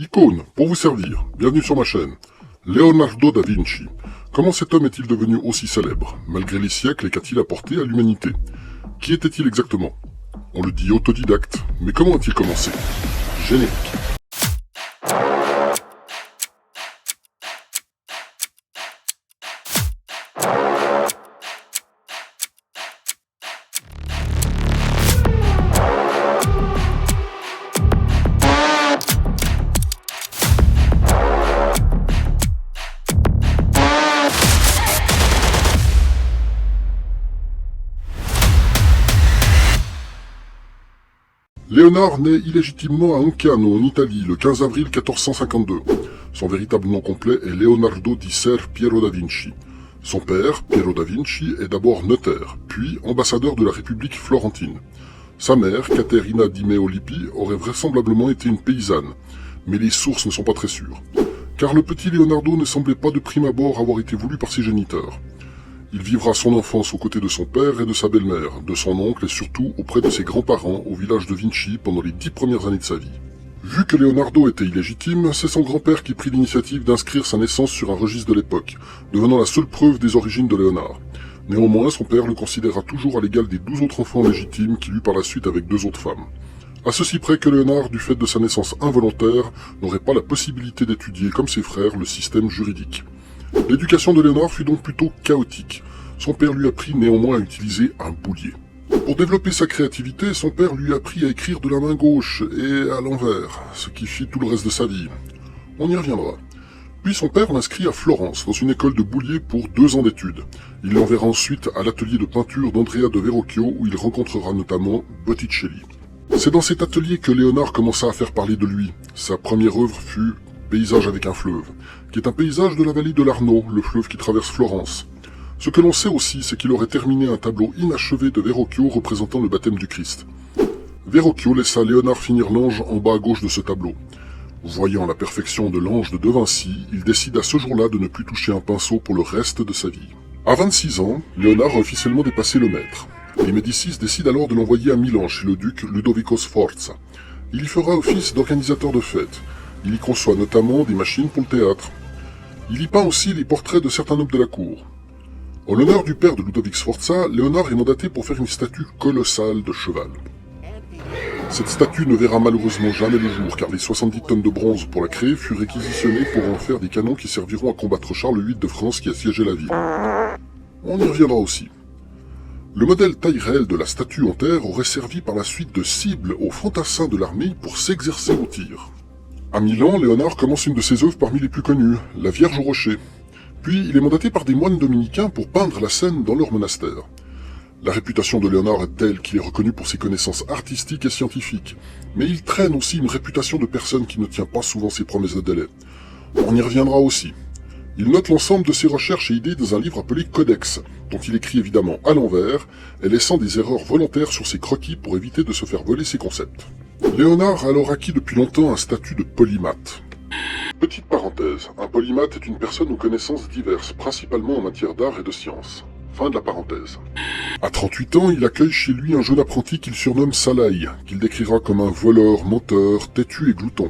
Icône, pour vous servir, bienvenue sur ma chaîne. Leonardo da Vinci. Comment cet homme est-il devenu aussi célèbre, malgré les siècles, et qu'a-t-il apporté à l'humanité? Qui était-il exactement? On le dit autodidacte, mais comment a-t-il commencé? Générique. Léonard naît illégitimement à Ancano, en Italie, le 15 avril 1452. Son véritable nom complet est Leonardo di Ser Piero da Vinci. Son père, Piero da Vinci, est d'abord notaire, puis ambassadeur de la République florentine. Sa mère, Caterina di Meolipi, aurait vraisemblablement été une paysanne, mais les sources ne sont pas très sûres. Car le petit Leonardo ne semblait pas de prime abord avoir été voulu par ses géniteurs. Il vivra son enfance aux côtés de son père et de sa belle-mère, de son oncle et surtout auprès de ses grands-parents au village de Vinci pendant les 10 premières années de sa vie. Vu que Leonardo était illégitime, c'est son grand-père qui prit l'initiative d'inscrire sa naissance sur un registre de l'époque, devenant la seule preuve des origines de Léonard. Néanmoins, son père le considéra toujours à l'égal des 12 autres enfants légitimes qu'il eut par la suite avec 2 autres femmes. À ceci près que Léonard, du fait de sa naissance involontaire, n'aurait pas la possibilité d'étudier, comme ses frères, le système juridique. L'éducation de Léonard fut donc plutôt chaotique. Son père lui apprit néanmoins à utiliser un boulier. Pour développer sa créativité, son père lui apprit à écrire de la main gauche et à l'envers, ce qui fit tout le reste de sa vie. On y reviendra. Puis son père l'inscrit à Florence, dans une école de boulier pour 2 ans d'études. Il l'enverra ensuite à l'atelier de peinture d'Andrea de Verrocchio, où il rencontrera notamment Botticelli. C'est dans cet atelier que Léonard commença à faire parler de lui. Sa première œuvre fut Paysage avec un fleuve, qui est un paysage de la vallée de l'Arno, le fleuve qui traverse Florence. Ce que l'on sait aussi, c'est qu'il aurait terminé un tableau inachevé de Verrocchio représentant le baptême du Christ. Verrocchio laissa Léonard finir l'ange en bas à gauche de ce tableau. Voyant la perfection de l'ange de De Vinci, il décida ce jour-là de ne plus toucher un pinceau pour le reste de sa vie. À 26 ans, Léonard a officiellement dépassé le maître. Les Médicis décident alors de l'envoyer à Milan chez le duc Ludovico Sforza. Il y fera office d'organisateur de fêtes. Il y conçoit notamment des machines pour le théâtre. Il y peint aussi les portraits de certains nobles de la cour. En l'honneur du père de Ludovic Sforza, Léonard est mandaté pour faire une statue colossale de cheval. Cette statue ne verra malheureusement jamais le jour, car les 70 tonnes de bronze pour la créer furent réquisitionnées pour en faire des canons qui serviront à combattre Charles VIII de France qui assiégeait la ville. On y reviendra aussi. Le modèle taille réelle de la statue en terre aurait servi par la suite de cible aux fantassins de l'armée pour s'exercer au tir. À Milan, Léonard commence une de ses œuvres parmi les plus connues, la Vierge au rocher. Puis il est mandaté par des moines dominicains pour peindre la scène dans leur monastère. La réputation de Léonard est telle qu'il est reconnu pour ses connaissances artistiques et scientifiques, mais il traîne aussi une réputation de personne qui ne tient pas souvent ses promesses de délai. On y reviendra aussi. Il note l'ensemble de ses recherches et idées dans un livre appelé Codex, dont il écrit évidemment à l'envers, et laissant des erreurs volontaires sur ses croquis pour éviter de se faire voler ses concepts. Léonard a alors acquis depuis longtemps un statut de polymathe. Petite parenthèse, un polymathe est une personne aux connaissances diverses, principalement en matière d'art et de sciences. Fin de la parenthèse. À 38 ans, il accueille chez lui un jeune apprenti qu'il surnomme Salaï, qu'il décrira comme un voleur, menteur, têtu et glouton.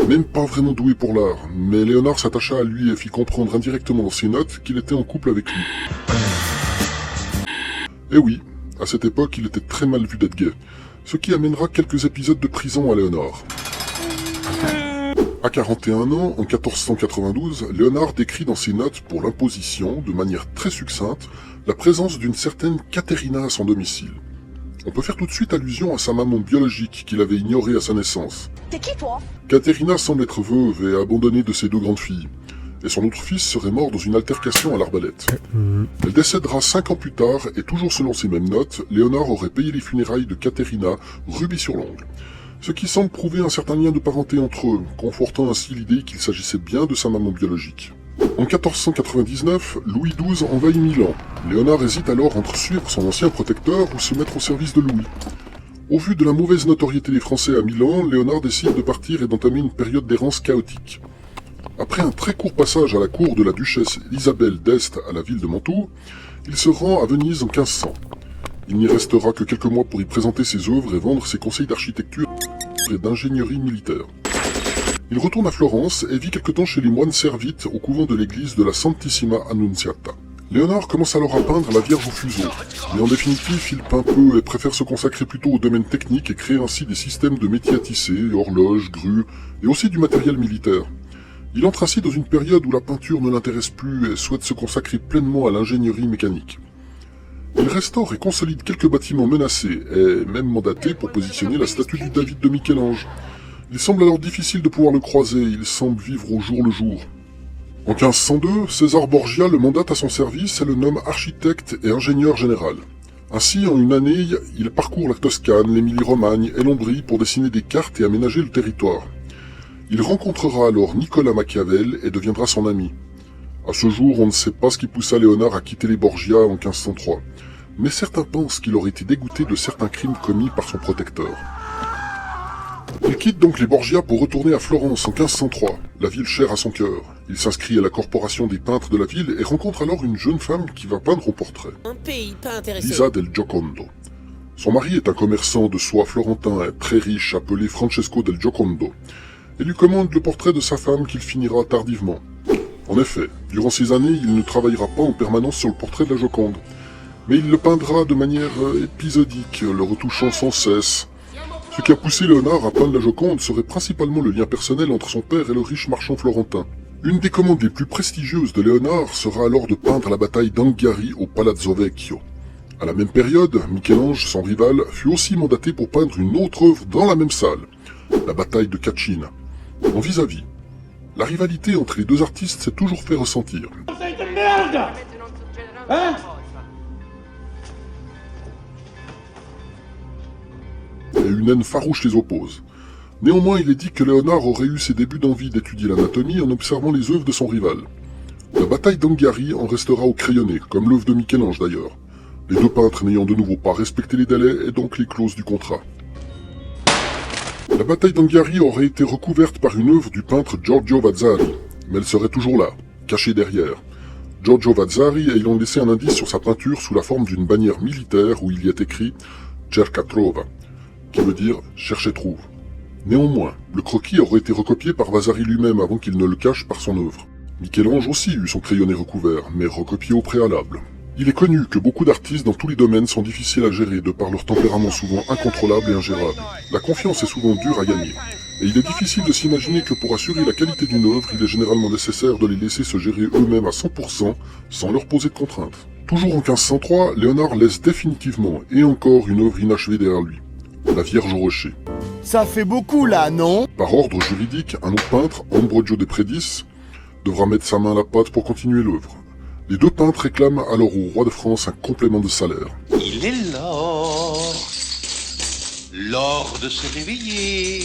Même pas vraiment doué pour l'art, mais Léonard s'attacha à lui et fit comprendre indirectement dans ses notes qu'il était en couple avec lui. Et oui, à cette époque, il était très mal vu d'être gay, ce qui amènera quelques épisodes de prison à Léonard. À 41 ans, en 1492, Léonard décrit dans ses notes pour l'imposition, de manière très succincte, la présence d'une certaine Caterina à son domicile. On peut faire tout de suite allusion à sa maman biologique qu'il avait ignorée à sa naissance. T'es qui, toi? Caterina semble être veuve et abandonnée de ses 2 grandes filles, et son autre fils serait mort dans une altercation à l'arbalète. Elle décédera 5 ans plus tard, et toujours selon ces mêmes notes, Léonard aurait payé les funérailles de Caterina, rubis sur l'ongle. Ce qui semble prouver un certain lien de parenté entre eux, confortant ainsi l'idée qu'il s'agissait bien de sa maman biologique. En 1499, Louis XII envahit Milan. Léonard hésite alors entre suivre son ancien protecteur ou se mettre au service de Louis. Au vu de la mauvaise notoriété des Français à Milan, Léonard décide de partir et d'entamer une période d'errance chaotique. Après un très court passage à la cour de la duchesse Isabelle d'Este à la ville de Mantoue, il se rend à Venise en 1500. Il n'y restera que quelques mois pour y présenter ses œuvres et vendre ses conseils d'architecture et d'ingénierie militaire. Il retourne à Florence et vit quelque temps chez les moines servites au couvent de l'église de la Santissima Annunziata. Léonard commence alors à peindre la Vierge au fuseau, mais en définitive il peint peu et préfère se consacrer plutôt au domaine technique et créer ainsi des systèmes de métiers à tisser, horloges, grues et aussi du matériel militaire. Il entre ainsi dans une période où la peinture ne l'intéresse plus et souhaite se consacrer pleinement à l'ingénierie mécanique. Il restaure et consolide quelques bâtiments menacés et même mandaté pour positionner la statue du David de Michel-Ange. Il semble alors difficile de pouvoir le croiser, il semble vivre au jour le jour. En 1502, César Borgia le mandate à son service et le nomme architecte et ingénieur général. Ainsi, en une année, il parcourt la Toscane, l'Émilie-Romagne et l'Ombrie pour dessiner des cartes et aménager le territoire. Il rencontrera alors Nicolas Machiavel et deviendra son ami. À ce jour, on ne sait pas ce qui poussa Léonard à quitter les Borgia en 1503, mais certains pensent qu'il aurait été dégoûté de certains crimes commis par son protecteur. Il quitte donc les Borgia pour retourner à Florence en 1503, la ville chère à son cœur. Il s'inscrit à la corporation des peintres de la ville et rencontre alors une jeune femme qui va peindre au portrait. Un pays pas intéressé. Lisa del Giocondo. Son mari est un commerçant de soie florentin et très riche appelé Francesco del Giocondo, et lui commande le portrait de sa femme qu'il finira tardivement. En effet, durant ces années, il ne travaillera pas en permanence sur le portrait de la Joconde, mais il le peindra de manière épisodique, le retouchant sans cesse. Ce qui a poussé Léonard à peindre la Joconde serait principalement le lien personnel entre son père et le riche marchand florentin. Une des commandes les plus prestigieuses de Léonard sera alors de peindre la bataille d'Anghiari au Palazzo Vecchio. À la même période, Michel-Ange, son rival, fut aussi mandaté pour peindre une autre œuvre dans la même salle, la bataille de Cacina. En vis-à-vis, la rivalité entre les deux artistes s'est toujours fait ressentir. C'est de merde! Hein? Et une haine farouche les oppose. Néanmoins, il est dit que Léonard aurait eu ses débuts d'envie d'étudier l'anatomie en observant les œuvres de son rival. La bataille d'Anghiari en restera au crayonné, comme l'œuvre de Michel-Ange d'ailleurs. Les deux peintres n'ayant de nouveau pas respecté les délais et donc les clauses du contrat. La bataille d'Anghiari aurait été recouverte par une œuvre du peintre Giorgio Vasari, mais elle serait toujours là, cachée derrière. Giorgio Vasari ayant laissé un indice sur sa peinture sous la forme d'une bannière militaire où il y est écrit « Cerca trova », qui veut dire « cherche et trouve ». Néanmoins, le croquis aurait été recopié par Vasari lui-même avant qu'il ne le cache par son œuvre. Michel-Ange aussi eut son crayonné recouvert, mais recopié au préalable. Il est connu que beaucoup d'artistes dans tous les domaines sont difficiles à gérer de par leur tempérament souvent incontrôlable et ingérable. La confiance est souvent dure à gagner, et il est difficile de s'imaginer que pour assurer la qualité d'une œuvre, il est généralement nécessaire de les laisser se gérer eux-mêmes à 100% sans leur poser de contraintes. Toujours en 1503, Léonard laisse définitivement et encore une œuvre inachevée derrière lui, la Vierge au rocher. Ça fait beaucoup là, non? Par ordre juridique, un autre peintre, Ambrogio de Prédis, devra mettre sa main à la pâte pour continuer l'œuvre. Les deux peintres réclament alors au roi de France un complément de salaire. Il est l'or de se réveiller.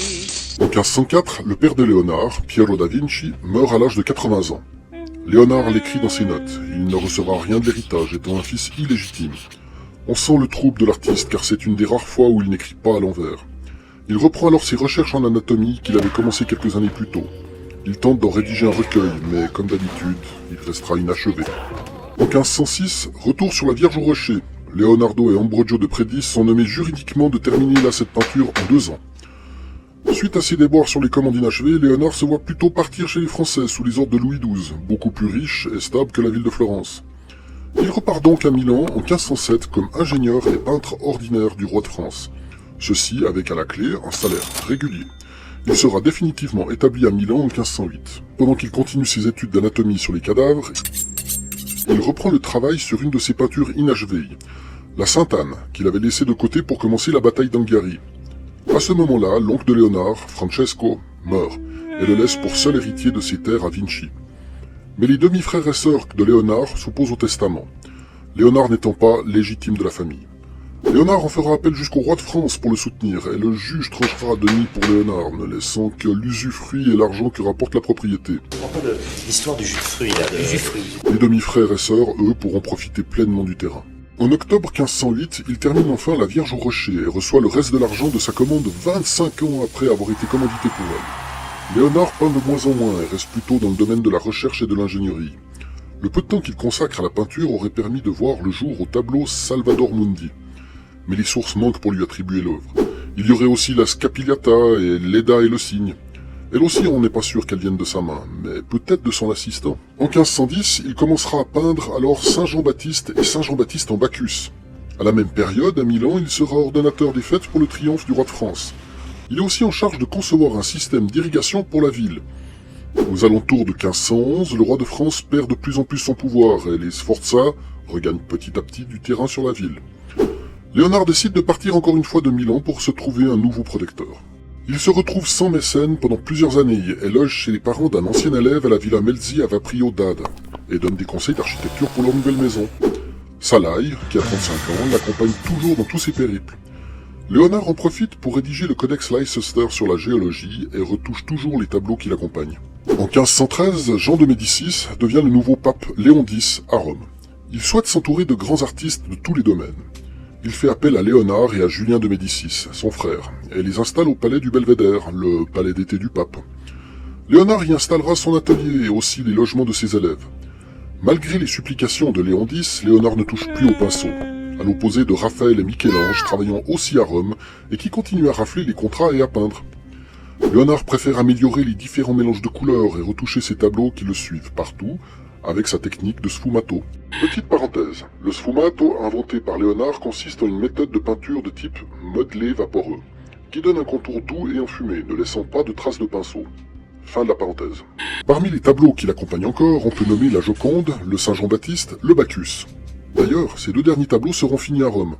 En 1504, le père de Léonard, Piero da Vinci, meurt à l'âge de 80 ans. Léonard l'écrit dans ses notes. Il ne recevra rien de l'héritage, étant un fils illégitime. On sent le trouble de l'artiste car c'est une des rares fois où il n'écrit pas à l'envers. Il reprend alors ses recherches en anatomie qu'il avait commencé quelques années plus tôt. Il tente d'en rédiger un recueil, mais comme d'habitude, il restera inachevé. En 1506, retour sur la Vierge au rocher. Leonardo et Ambrogio de Prédis sont nommés juridiquement de terminer là cette peinture en 2 ans. Suite à ses déboires sur les commandes inachevées, Léonard se voit plutôt partir chez les Français sous les ordres de Louis XII, beaucoup plus riche et stable que la ville de Florence. Il repart donc à Milan en 1507 comme ingénieur et peintre ordinaire du roi de France. Ceci avec à la clé un salaire régulier. Il sera définitivement établi à Milan en 1508. Pendant qu'il continue ses études d'anatomie sur les cadavres, il reprend le travail sur une de ses peintures inachevées, la Sainte-Anne, qu'il avait laissée de côté pour commencer la bataille d'Anghiari. À ce moment-là, l'oncle de Léonard, Francesco, meurt et le laisse pour seul héritier de ses terres à Vinci. Mais les demi-frères et sœurs de Léonard s'opposent au testament, Léonard n'étant pas légitime de la famille. Léonard en fera appel jusqu'au roi de France pour le soutenir, et le juge tranchera à demi pour Léonard, ne laissant que l'usufruit et l'argent que rapporte la propriété. L'histoire du jus de fruits, là, du jus de fruits. Les demi-frères et sœurs, eux, pourront profiter pleinement du terrain. En octobre 1508, il termine enfin la Vierge au rocher et reçoit le reste de l'argent de sa commande 25 ans après avoir été commandité pour elle. Léonard peint de moins en moins et reste plutôt dans le domaine de la recherche et de l'ingénierie. Le peu de temps qu'il consacre à la peinture aurait permis de voir le jour au tableau Salvador Mundi. mais les sources manquent pour lui attribuer l'œuvre. Il y aurait aussi la Scapigliata et l'Eda et le cygne. Elle aussi, on n'est pas sûr qu'elle vienne de sa main, mais peut-être de son assistant. En 1510, il commencera à peindre alors Saint Jean-Baptiste et Saint Jean-Baptiste en Bacchus. À la même période, à Milan, il sera ordonnateur des fêtes pour le triomphe du roi de France. Il est aussi en charge de concevoir un système d'irrigation pour la ville. Aux alentours de 1511, le roi de France perd de plus en plus son pouvoir et les Sforza regagnent petit à petit du terrain sur la ville. Léonard décide de partir encore une fois de Milan pour se trouver un nouveau protecteur. Il se retrouve sans mécène pendant plusieurs années et loge chez les parents d'un ancien élève à la Villa Melzi à Vaprio d'Ade et donne des conseils d'architecture pour leur nouvelle maison. Salaï, qui a 35 ans, l'accompagne toujours dans tous ses périples. Léonard en profite pour rédiger le codex Leicester sur la géologie et retouche toujours les tableaux qui l'accompagnent. En 1513, Jean de Médicis devient le nouveau pape Léon X à Rome. Il souhaite s'entourer de grands artistes de tous les domaines. Il fait appel à Léonard et à Julien de Médicis, son frère, et les installe au palais du Belvédère, le palais d'été du pape. Léonard y installera son atelier et aussi les logements de ses élèves. Malgré les supplications de Léon X, Léonard ne touche plus au pinceau, à l'opposé de Raphaël et Michel-Ange travaillant aussi à Rome et qui continuent à rafler les contrats et à peindre. Léonard préfère améliorer les différents mélanges de couleurs et retoucher ses tableaux qui le suivent partout, avec sa technique de sfumato. Petite parenthèse, le sfumato inventé par Léonard consiste en une méthode de peinture de type modelé vaporeux, qui donne un contour doux et enfumé, ne laissant pas de traces de pinceau. Fin de la parenthèse. Parmi les tableaux qui l'accompagnent encore, on peut nommer la Joconde, le Saint Jean-Baptiste, le Bacchus. D'ailleurs, ces deux derniers tableaux seront finis à Rome.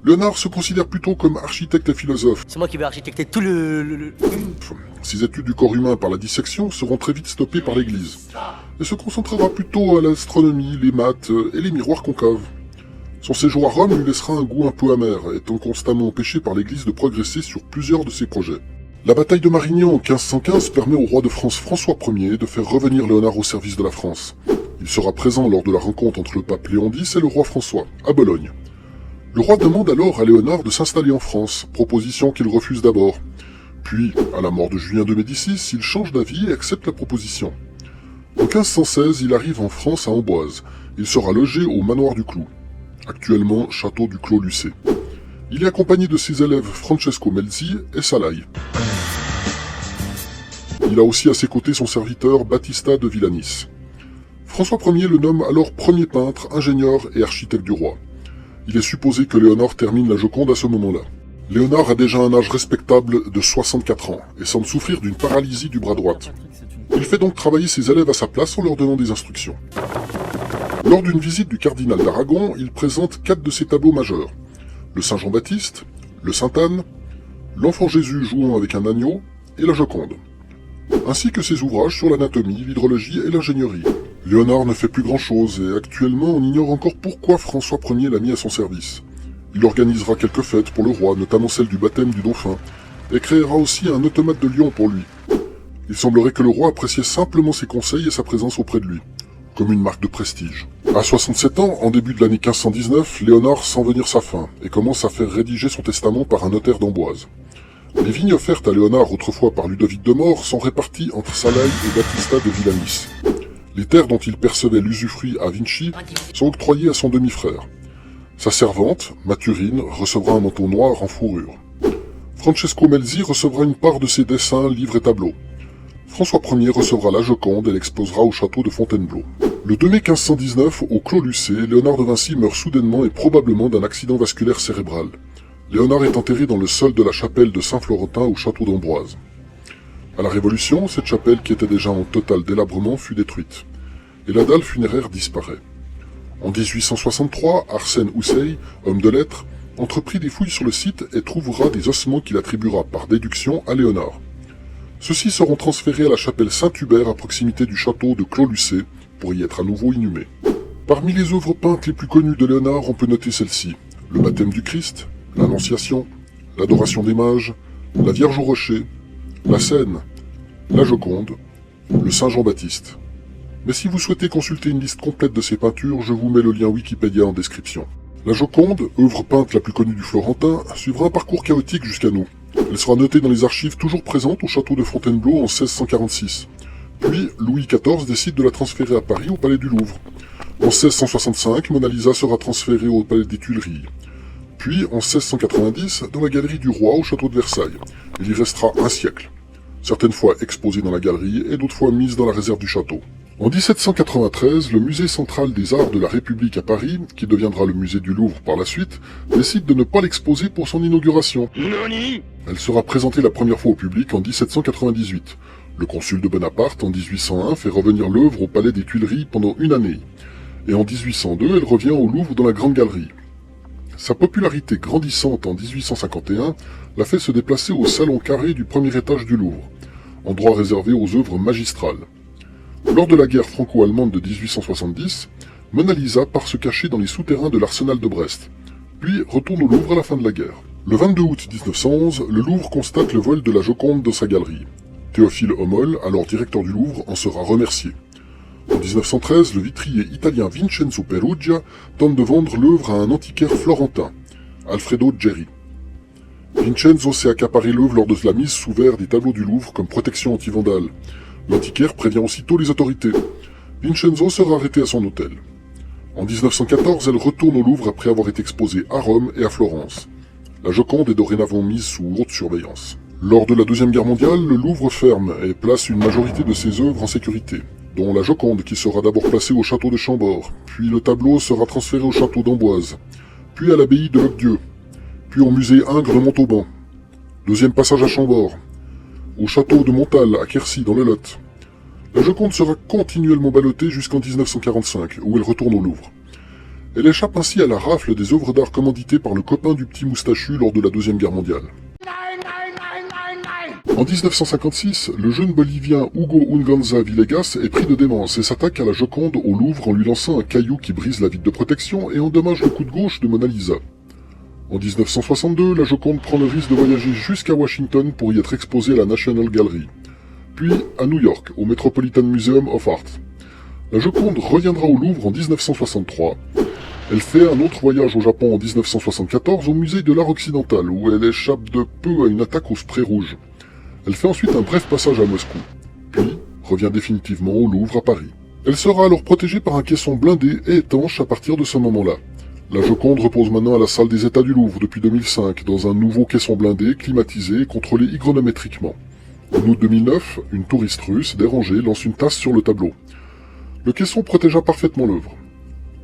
Léonard se considère plutôt comme architecte et philosophe. C'est moi qui vais architecter tout le... Ses études du corps humain par la dissection seront très vite stoppées par l'Église, et se concentrera plutôt à l'astronomie, les maths et les miroirs concaves. Son séjour à Rome lui laissera un goût un peu amer, étant constamment empêché par l'Église de progresser sur plusieurs de ses projets. La bataille de Marignan en 1515 permet au roi de France François Ier de faire revenir Léonard au service de la France. Il sera présent lors de la rencontre entre le pape Léon X et le roi François, à Bologne. Le roi demande alors à Léonard de s'installer en France, proposition qu'il refuse d'abord. Puis, à la mort de Julien de Médicis, il change d'avis et accepte la proposition. En 1516, il arrive en France à Amboise. Il sera logé au manoir du Clou, actuellement château du Clos Lucé. Il est accompagné de ses élèves Francesco Melzi et Salaï. Il a aussi à ses côtés son serviteur Battista de Villanis. François Ier le nomme alors premier peintre, ingénieur et architecte du roi. Il est supposé que Léonard termine la Joconde à ce moment-là. Léonard a déjà un âge respectable de 64 ans et semble souffrir d'une paralysie du bras droit. Il fait donc travailler ses élèves à sa place en leur donnant des instructions. Lors d'une visite du cardinal d'Aragon, il présente 4 de ses tableaux majeurs. Le Saint Jean-Baptiste, le Sainte-Anne, l'Enfant Jésus jouant avec un agneau et la Joconde, ainsi que ses ouvrages sur l'anatomie, l'hydrologie et l'ingénierie. Léonard ne fait plus grand-chose et actuellement on ignore encore pourquoi François Ier l'a mis à son service. Il organisera quelques fêtes pour le roi, notamment celle du baptême du dauphin, et créera aussi un automate de Lyon pour lui. Il semblerait que le roi appréciait simplement ses conseils et sa présence auprès de lui, comme une marque de prestige. À 67 ans, en début de l'année 1519, Léonard sent venir sa fin et commence à faire rédiger son testament par un notaire d'Amboise. Les vignes offertes à Léonard autrefois par Ludovic de Maure sont réparties entre Salaï et Battista de Villanis. Les terres dont il percevait l'usufruit à Vinci sont octroyées à son demi-frère. Sa servante, Mathurine, recevra un manteau noir en fourrure. Francesco Melzi recevra une part de ses dessins, livres et tableaux. François Ier recevra la Joconde et l'exposera au château de Fontainebleau. Le 2 mai 1519, au Clos Lucé, Léonard de Vinci meurt soudainement et probablement d'un accident vasculaire cérébral. Léonard est enterré dans le sol de la chapelle de Saint-Florentin au château d'Amboise. À la Révolution, cette chapelle, qui était déjà en total délabrement, fut détruite, et la dalle funéraire disparaît. En 1863, Arsène Houssaye, homme de lettres, entreprit des fouilles sur le site et trouvera des ossements qu'il attribuera par déduction à Léonard. Ceux-ci seront transférés à la chapelle Saint-Hubert à proximité du château de Clos-Lucé pour y être à nouveau inhumés. Parmi les œuvres peintes les plus connues de Léonard, on peut noter celle-ci: le baptême du Christ, l'Annonciation, l'adoration des mages, la Vierge au rocher, la Seine, la Joconde, le Saint Jean-Baptiste. Mais si vous souhaitez consulter une liste complète de ces peintures, je vous mets le lien Wikipédia en description. La Joconde, œuvre peinte la plus connue du Florentin, suivra un parcours chaotique jusqu'à nous. Elle sera notée dans les archives toujours présentes au château de Fontainebleau en 1646. Puis, Louis XIV décide de la transférer à Paris au palais du Louvre. En 1665, Mona Lisa sera transférée au palais des Tuileries. Puis, en 1690, dans la galerie du roi au château de Versailles. Il y restera un siècle. Certaines fois exposé dans la galerie et d'autres fois mise dans la réserve du château. En 1793, le musée central des arts de la République à Paris, qui deviendra le musée du Louvre par la suite, décide de ne pas l'exposer pour son inauguration. Elle sera présentée la première fois au public en 1798. Le consul de Bonaparte, en 1801, fait revenir l'œuvre au Palais des Tuileries pendant une année. Et en 1802, elle revient au Louvre dans la Grande Galerie. Sa popularité grandissante en 1851 l'a fait se déplacer au salon carré du premier étage du Louvre, endroit réservé aux œuvres magistrales. Lors de la guerre franco-allemande de 1870, Mona Lisa part se cacher dans les souterrains de l'arsenal de Brest, puis retourne au Louvre à la fin de la guerre. Le 22 août 1911, le Louvre constate le vol de la Joconde dans sa galerie. Théophile Homolle, alors directeur du Louvre, en sera remercié. En 1913, le vitrier italien Vincenzo Perugia tente de vendre l'œuvre à un antiquaire florentin, Alfredo Geri. Vincenzo s'est accaparé l'œuvre lors de la mise sous verre des tableaux du Louvre comme protection anti-vandale. L'antiquaire prévient aussitôt les autorités. Vincenzo sera arrêté à son hôtel. En 1914, elle retourne au Louvre après avoir été exposée à Rome et à Florence. La Joconde est dorénavant mise sous haute surveillance. Lors de la Deuxième Guerre mondiale, le Louvre ferme et place une majorité de ses œuvres en sécurité, dont la Joconde qui sera d'abord placée au château de Chambord, puis le tableau sera transféré au château d'Amboise, puis à l'abbaye de Locdieu, puis au musée Ingres de Montauban. Deuxième passage à Chambord, au château de Montal à Quercy dans le Lot. La Joconde sera continuellement ballottée jusqu'en 1945, où elle retourne au Louvre. Elle échappe ainsi à la rafle des œuvres d'art commanditées par le copain du petit moustachu lors de la Deuxième Guerre mondiale. En 1956, le jeune Bolivien Hugo Unganza Villegas est pris de démence et s'attaque à la Joconde au Louvre en lui lançant un caillou qui brise la vitre de protection et endommage le coup de gauche de Mona Lisa. En 1962, la Joconde prend le risque de voyager jusqu'à Washington pour y être exposée à la National Gallery, puis à New York, au Metropolitan Museum of Art. La Joconde reviendra au Louvre en 1963. Elle fait un autre voyage au Japon en 1974 au musée de l'art occidental, où elle échappe de peu à une attaque au spray rouge. Elle fait ensuite un bref passage à Moscou, puis revient définitivement au Louvre à Paris. Elle sera alors protégée par un caisson blindé et étanche à partir de ce moment-là. La Joconde repose maintenant à la salle des États du Louvre depuis 2005, dans un nouveau caisson blindé, climatisé et contrôlé hygronométriquement. En août 2009, une touriste russe dérangée lance une tasse sur le tableau. Le caisson protégea parfaitement l'œuvre.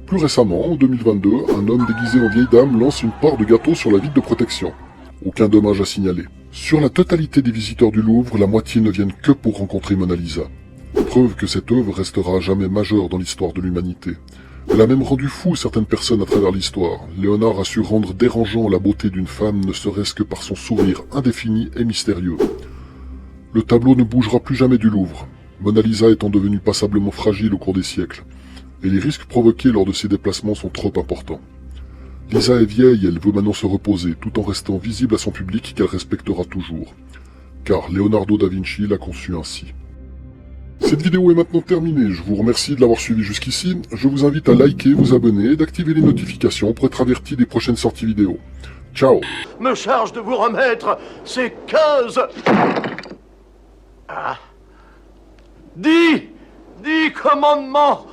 Plus récemment, en 2022, un homme déguisé en vieille dame lance une part de gâteau sur la vitre de protection. Aucun dommage à signaler. Sur la totalité des visiteurs du Louvre, la moitié ne viennent que pour rencontrer Mona Lisa. Preuve que cette œuvre restera à jamais majeure dans l'histoire de l'humanité. Elle a même rendu fou certaines personnes à travers l'histoire. Léonard a su rendre dérangeant la beauté d'une femme, ne serait-ce que par son sourire indéfini et mystérieux. Le tableau ne bougera plus jamais du Louvre, Mona Lisa étant devenue passablement fragile au cours des siècles, et les risques provoqués lors de ses déplacements sont trop importants. Lisa est vieille et elle veut maintenant se reposer, tout en restant visible à son public qu'elle respectera toujours. Car Leonardo da Vinci l'a conçue ainsi. Cette vidéo est maintenant terminée, je vous remercie de l'avoir suivi jusqu'ici, je vous invite à liker, vous abonner et d'activer les notifications pour être averti des prochaines sorties vidéo. Ciao. Me charge de vous remettre ces 15... Ah. 10 commandements.